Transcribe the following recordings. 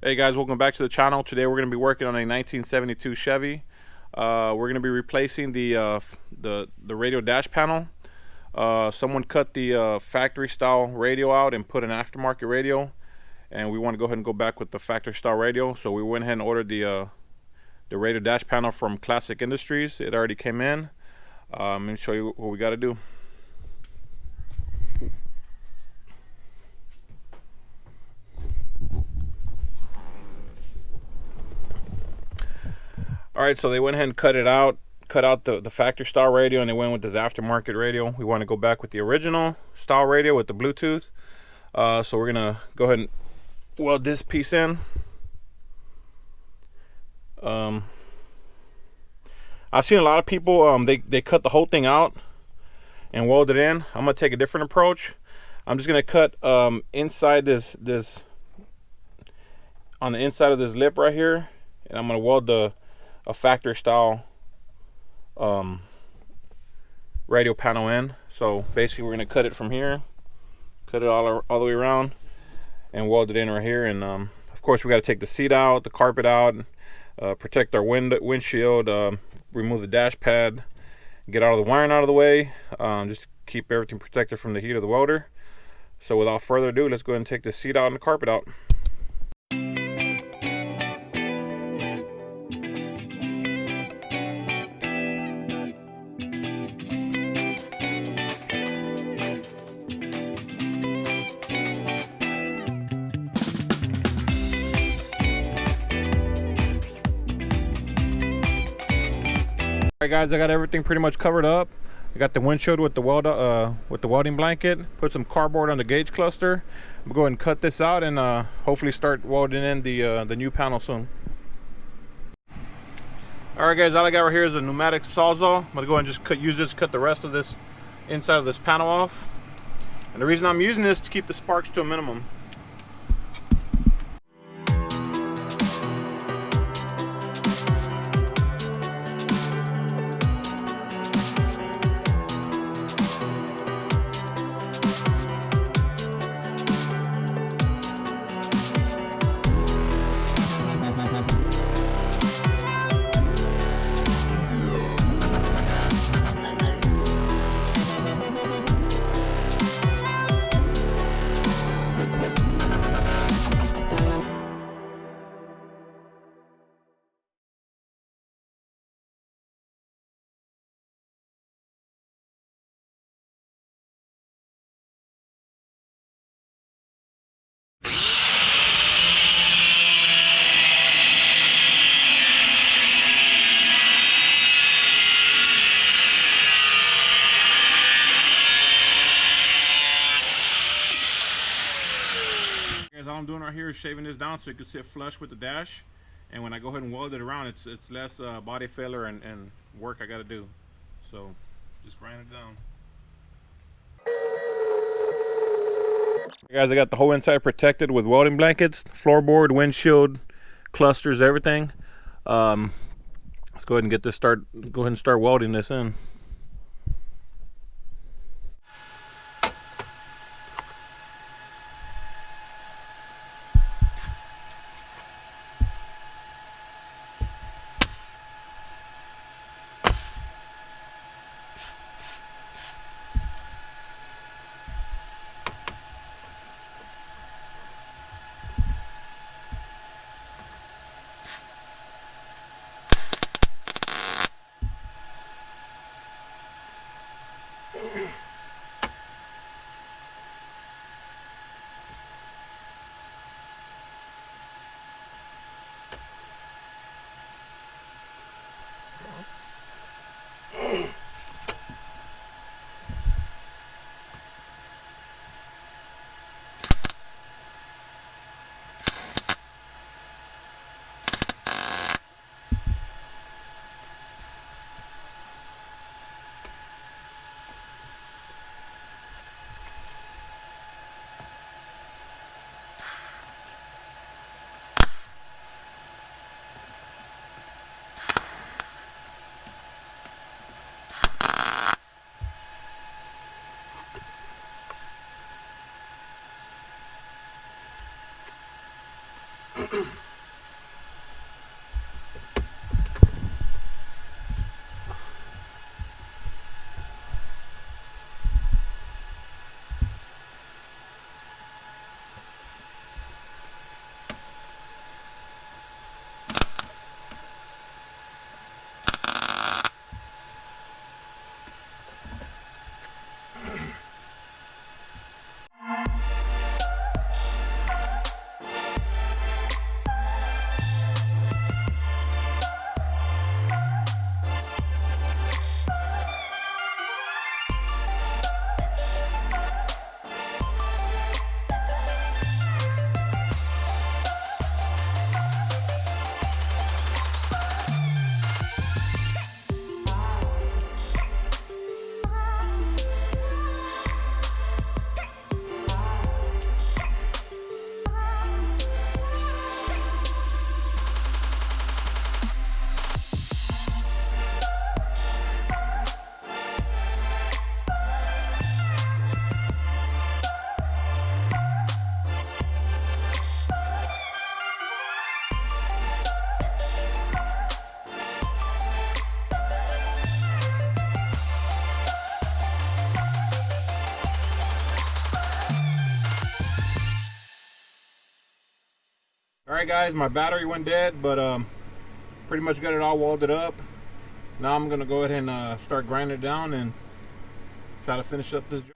Hey guys, welcome back to the channel. Today we're going to be working on a 1972 Chevy. We're going to be replacing the radio dash panel. Someone cut the factory style radio out and put an aftermarket radio, and we want to go ahead and go back with the factory style radio. So we went ahead and ordered the radio dash panel from Classic Industries. It already came in. Let me show you what we got to do. Alright, so they went ahead and cut out the factory style radio, and they went with this aftermarket radio. We want to go back with the original style radio with the Bluetooth. So we're gonna go ahead and weld this piece in. I've seen a lot of people they cut the whole thing out and weld it in. I'm gonna take a different approach. I'm just gonna cut inside this on the inside of this lip right here, and I'm gonna weld a factory style radio panel in. So basically we're going to cut it from here, cut it all the way around, and weld it in right here. And of course we got to take the seat out, the carpet out, protect our windshield, remove the dash pad, get all the wiring out of the way, just keep everything protected from the heat of the welder. So without further ado, let's go ahead and take the seat out and the carpet out. Alright guys, I got everything pretty much covered up. I got the windshield with the welding blanket. Put some cardboard on the gauge cluster. I'm going to go ahead and cut this out and hopefully start welding in the new panel soon. Alright guys, all I got right here is a pneumatic sawzall. I'm going to go ahead and just use this to cut the rest of this inside of this panel off. And the reason I'm using this is to keep the sparks to a minimum. All I'm doing right here is shaving this down so it can sit flush with the dash, and when I go ahead and weld it around, it's less body filler and work I got to do. So just grind it down. Hey guys, I got the whole inside protected with welding blankets, floorboard, windshield, clusters, everything. Let's go ahead and go ahead and start welding this in. Alright guys, my battery went dead, but pretty much got it all welded up. Now I'm gonna go ahead and start grinding it down and try to finish up this job.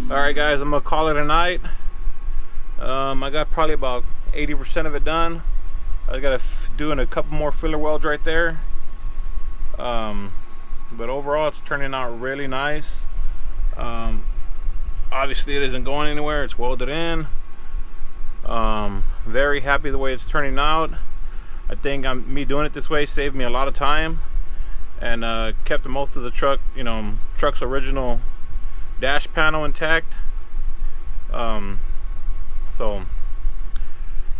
Alright guys, I'm gonna call it a night. I got probably about 80% of it done. I gotta doing a couple more filler welds right there. But overall it's turning out really nice. Obviously it isn't going anywhere, it's welded in. Very happy the way it's turning out. I think me doing it this way saved me a lot of time and kept most of the truck's original dash panel intact. So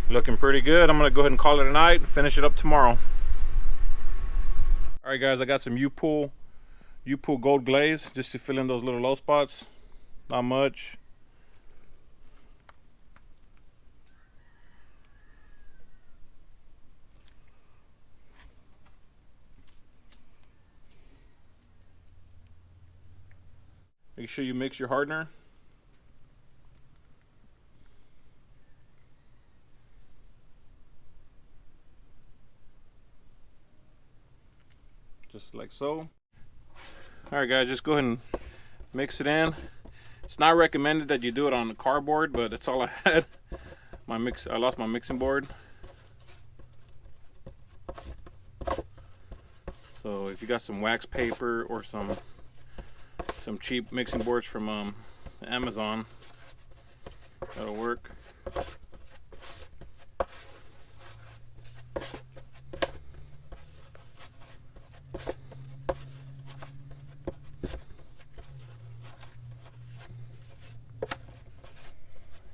looking pretty good. I'm gonna go ahead and call it a night and finish it up tomorrow. All right guys, I got some U-Pull gold glaze just to fill in those little low spots. Not much. Make sure you mix your hardener. Just like so. All right guys, just go ahead and mix it in. It's not recommended that you do it on the cardboard, but that's all I had. I lost my mixing board. So if you got some wax paper or some cheap mixing boards from Amazon, that'll work.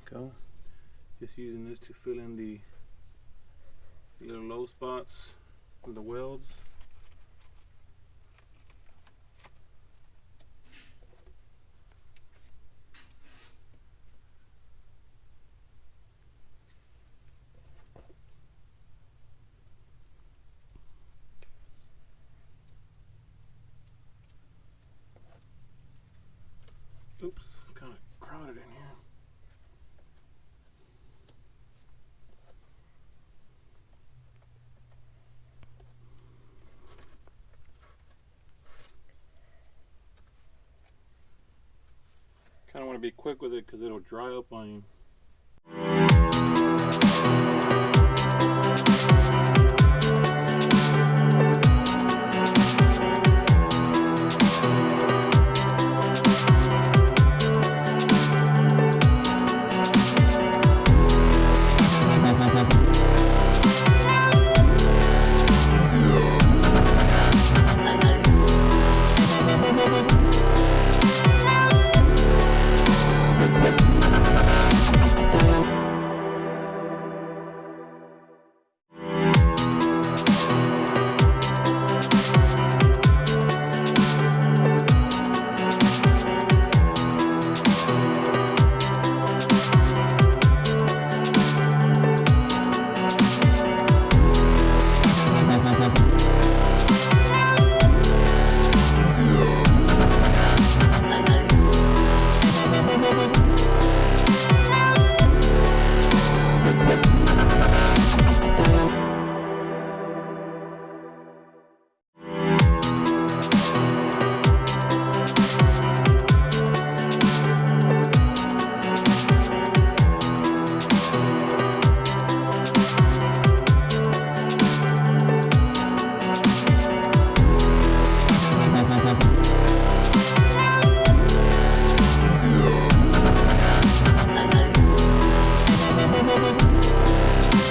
Go. Just using this to fill in the little low spots in the welds. want to be quick with it because it'll dry up on you.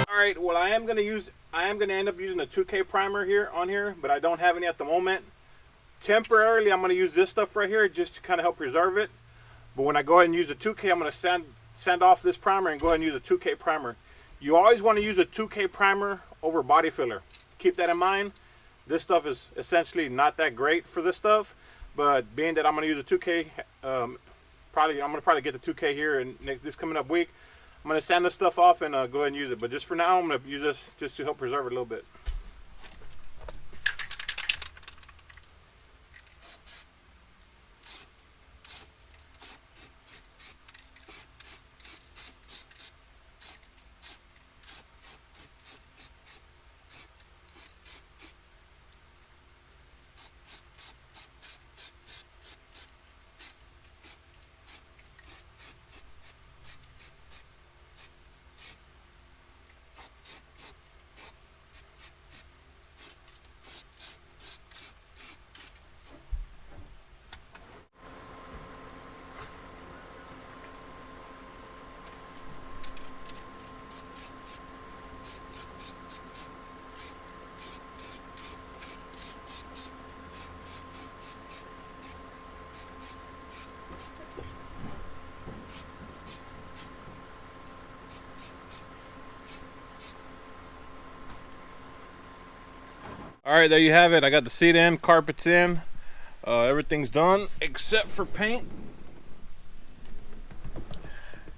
Alright, well I am gonna end up using a 2K primer here, but I don't have any at the moment. Temporarily I'm gonna use this stuff right here just to kind of help preserve it. But when I go ahead and use a 2K, I'm gonna sand off this primer and go ahead and use a 2K primer. You always want to use a 2K primer over body filler. Keep that in mind. This stuff is essentially not that great for this stuff, but being that I'm gonna use a 2K, I'm gonna probably get the 2K here in this coming up week. I'm going to sand this stuff off and go ahead and use it. But just for now, I'm going to use this just to help preserve it a little bit. Alright, there you have it. I got the seat in, carpets in, everything's done except for paint.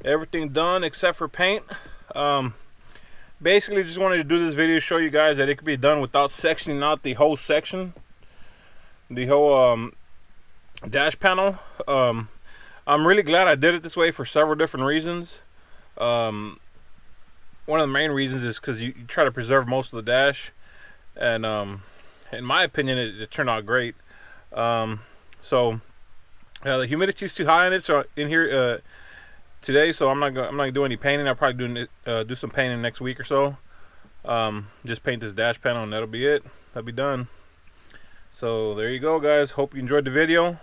Everything done except for paint. Basically just wanted to do this video to show you guys that it could be done without sectioning out the whole section, the whole dash panel. I'm really glad I did it this way for several different reasons. One of the main reasons is because you try to preserve most of the dash, and in my opinion it turned out great. So the humidity is too high in it, so in here today, so I'm not gonna do any painting. I'll probably do some painting next week or so. Just paint this dash panel and that'll be it. That'll be done. So there you go, guys. Hope you enjoyed the video.